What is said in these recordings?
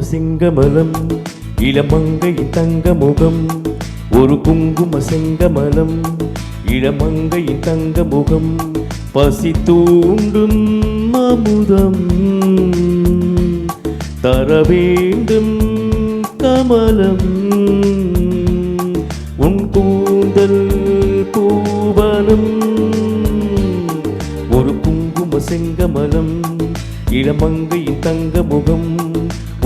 செங்கமலம் இளமங்கையின் தங்க முகம் ஒரு குங்கும செங்கமலம் இளமங்கையின் தங்க முகம் பசி தூண்டும் அமுதம் தர வேண்டும் கமலம் உன் கூந்தல் பூவனம் ஒரு குங்கும செங்கமலம் இளமங்கையின் தங்க முகம்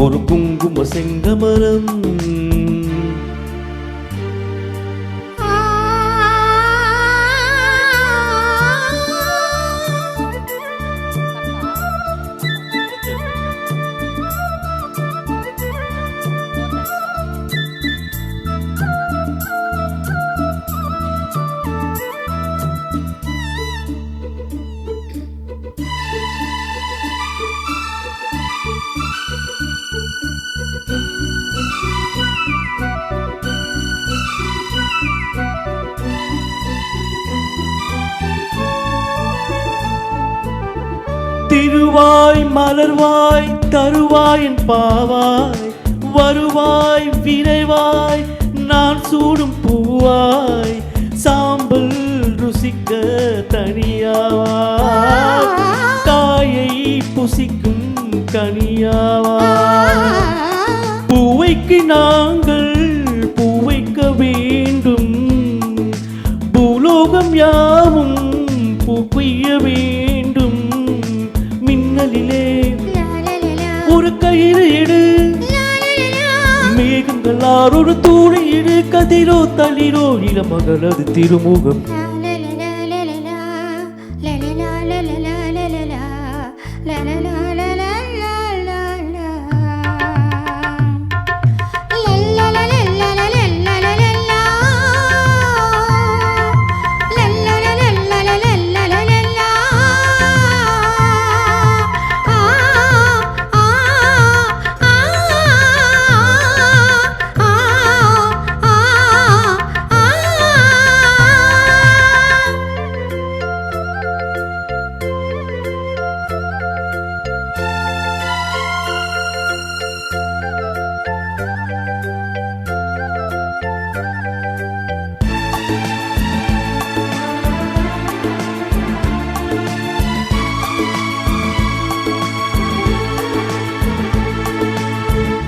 ஒரு குங்கும செங்கமலம் திருவாய் மலர்வாய் தருவாயின் பாவாய் வருவாய் விரைவாய் நான் சூடும் பூவாய் சாம்பல் ருசிக்க தனியாவாய் காயை புசிக்கும் கனியாவாய் பூவைக்கு நாங்கள் பூவைக்க வேண்டும் பூலோகம் யாவும் பூக்குய்ய வேண்டும் மின்னலிலே ஒரு கயிறு இடு மேகங்களார் ஒரு தூணை இடு கதிரோ தளிரோ இளமகளது திருமுகம்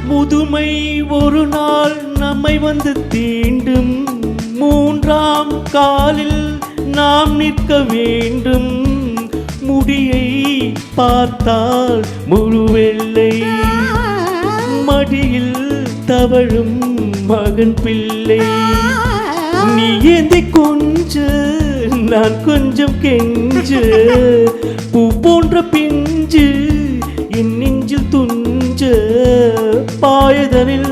முதுமை ஒரு நாள் நம்மை வந்து தீண்டும் மூன்றாம் காலில் நாம் நிற்க வேண்டும் முடியை பார்த்தால் முழு வெள்ளை மடியில் தவழும் மகன் பிள்ளை நீ ஏந்தி கொஞ்ச நான் கொஞ்சம் கெஞ்ச பூ போன்ற பிஞ்சு என் நெஞ்சில் துஞ்ச பாயதனில்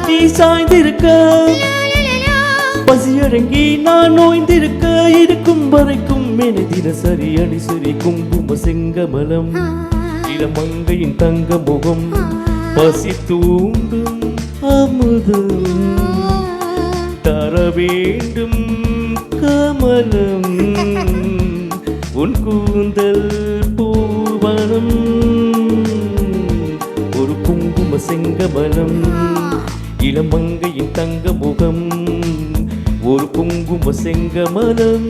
நீ சாய்ந்திருக்க பசியடங்கி நான் நோய்ந்திருக்க இருக்கும் வரைக்கும் மெனதிர சரி அடி சரி குங்கும செங்கமலம் இளமங்கையின் தங்க முகம் பசி தூண்டும் அமுதம் தர வேண்டும் கமலம் உன் கூந்தல் பூவனம் ஒரு குங்கும செங்கமலம் இளமங்கையின் தங்க முகம் ஒரு குங்கும செங்கமலம்